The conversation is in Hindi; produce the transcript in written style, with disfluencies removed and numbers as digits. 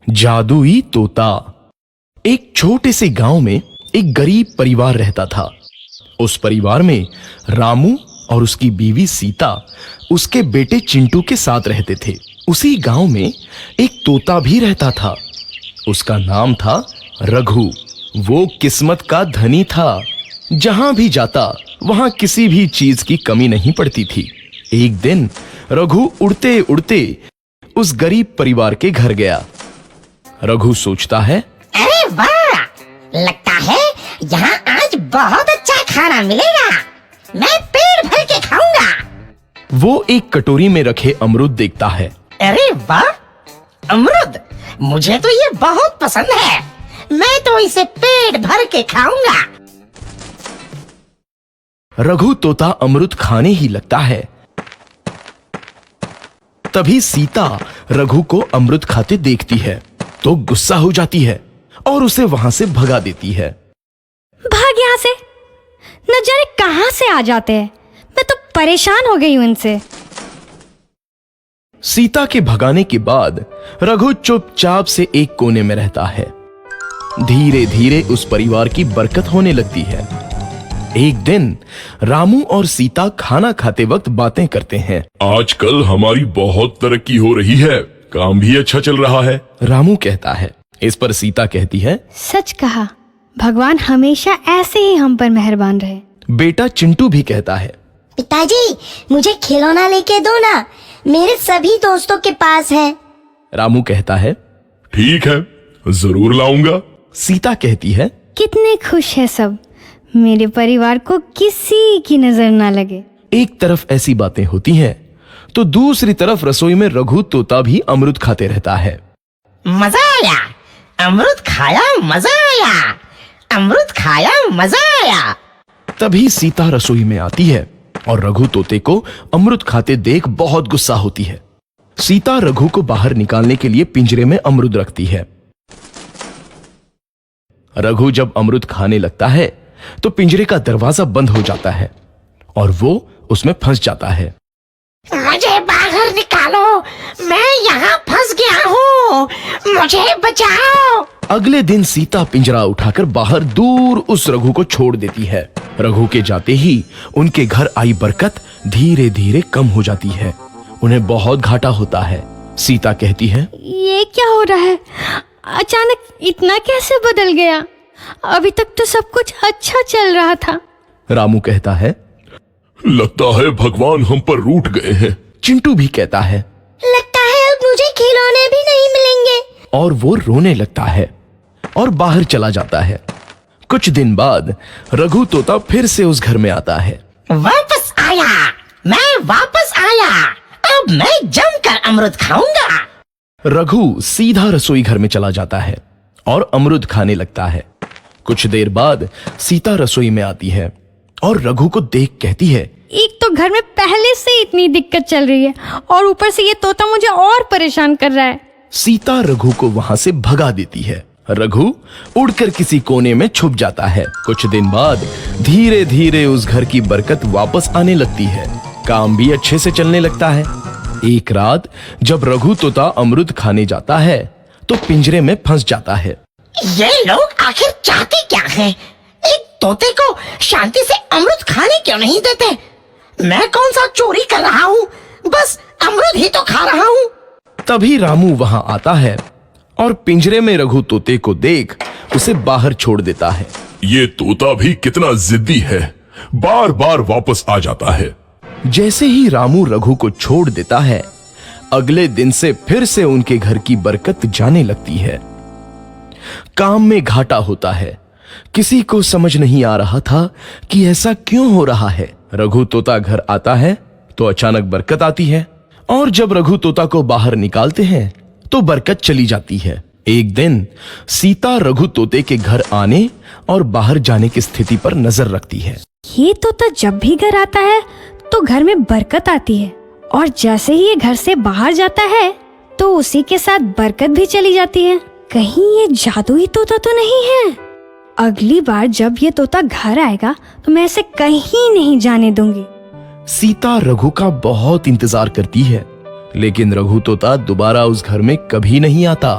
जादुई तोता। एक छोटे से गांव में एक गरीब परिवार रहता था। उस परिवार में रामू और उसकी बीवी सीता उसके बेटे चिंटू के साथ रहते थे। उसी गांव में एक तोता भी रहता था। उसका नाम था रघु। वो किस्मत का धनी था। जहां भी जाता वहां किसी भी चीज की कमी नहीं पड़ती थी। एक दिन रघु उड़ते उड़ते उस गरीब परिवार के घर गया। रघु सोचता है, अरे वाह, लगता है यहाँ आज बहुत अच्छा खाना मिलेगा। मैं पेट भर के खाऊंगा। वो एक कटोरी में रखे अमरूद देखता है। अरे वाह, अमरूद मुझे तो ये बहुत पसंद है। मैं तो इसे पेट भर के खाऊंगा। रघु तोता अमरूद खाने ही लगता है। तभी सीता रघु को अमरूद खाते देखती है तो गुस्सा हो जाती है और उसे वहां से भगा देती है। भाग यहाँ से, न जाने कहां से आ जाते हैं। मैं तो परेशान हो गई हूं इनसे। सीता के भगाने के बाद रघु चुपचाप से एक कोने में रहता है। धीरे धीरे उस परिवार की बरकत होने लगती है। एक दिन रामू और सीता खाना खाते वक्त बातें करते हैं। आजकल हमारी बहुत तरक्की हो रही है, काम भी अच्छा चल रहा है। रामू कहता है। इस पर सीता कहती है, सच कहा, भगवान हमेशा ऐसे ही हम पर मेहरबान रहे। बेटा चिंटू भी कहता है, पिताजी मुझे खिलौना लेके दो ना, मेरे सभी दोस्तों के पास है। रामू कहता है, ठीक है, जरूर लाऊंगा। सीता कहती है, कितने खुश है सब, मेरे परिवार को किसी की नजर ना लगे। एक तरफ ऐसी बातें होती हैं तो दूसरी तरफ रसोई में रघु तोता भी अमरूद खाते रहता है। मजा आया, अमरूद खाया, मजा आया, अमरूद खाया, मजा आया। तभी सीता रसोई में आती है और रघु तोते को अमरूद खाते देख बहुत गुस्सा होती है। सीता रघु को बाहर निकालने के लिए पिंजरे में अमरूद रखती है। रघु जब अमरूद खाने लगता है तो पिंजरे का दरवाजा बंद हो जाता है और वो उसमें फंस जाता है। मुझे बाहर निकालो, मैं यहाँ फंस गया हूँ, मुझे बचाओ। अगले दिन सीता पिंजरा उठाकर बाहर दूर उस रघु को छोड़ देती है। रघु के जाते ही उनके घर आई बरकत धीरे धीरे कम हो जाती है। उन्हें बहुत घाटा होता है। सीता कहती है, ये क्या हो रहा है, अचानक इतना कैसे बदल गया? अभी तक तो सब कुछ अच्छा चल रहा था। रामू कहता है, लगता है भगवान हम पर रूठ गए हैं। चिंटू भी कहता है, लगता है अब मुझे खिलौने भी नहीं मिलेंगे। और वो रोने लगता है और बाहर चला जाता है। कुछ दिन बाद रघु तोता फिर से उस घर में आता है। वापस आया, मैं वापस आया, अब मैं जमकर अमरूद खाऊंगा। रघु सीधा रसोई घर में चला जाता है और अमरूद खाने लगता है। कुछ देर बाद सीता रसोई में आती है और रघु को देख कहती है, एक तो घर में पहले से इतनी दिक्कत चल रही है और ऊपर से ये तोता मुझे और परेशान कर रहा है। सीता रघु को वहां से भगा देती है। रघु उड़कर किसी कोने में छुप जाता है। कुछ दिन बाद धीरे धीरे उस घर की बरकत वापस आने लगती है। काम भी अच्छे से चलने लगता है। एक रात जब रघु तोता अमरूद खाने जाता है तो पिंजरे में फंस जाता है। ये लोग आखिर चाहते क्या हैं? एक तोते को शांति से अमरूद खाने क्यों नहीं देते? मैं कौन सा चोरी कर रहा हूँ? बस अमरूद ही तो खा रहा हूँ। तभी रामू वहां आता है और पिंजरे में रघु तोते को देख उसे बाहर छोड़ देता है। ये तोता भी कितना जिद्दी है, बार बार वापस आ जाता है। जैसे ही रामू रघु को छोड़ देता है, अगले दिन से फिर से उनके घर की बरकत जाने लगती है। काम में घाटा होता है। किसी को समझ नहीं आ रहा था कि ऐसा क्यों हो रहा है। रघु तोता घर आता है तो अचानक बरकत आती है और जब रघु तोता को बाहर निकालते हैं तो बरकत चली जाती है। एक दिन सीता रघु तोते के घर आने और बाहर जाने की स्थिति पर नजर रखती है। ये तोता जब भी घर आता है तो घर में बरकत आती है और जैसे ही ये घर से बाहर जाता है तो उसी के साथ बरकत भी चली जाती है। कहीं ये जादुई तोता तो नहीं है? अगली बार जब ये तोता घर आएगा तो मैं इसे कहीं नहीं जाने दूंगी। सीता रघु का बहुत इंतजार करती है लेकिन रघु तोता दोबारा उस घर में कभी नहीं आता।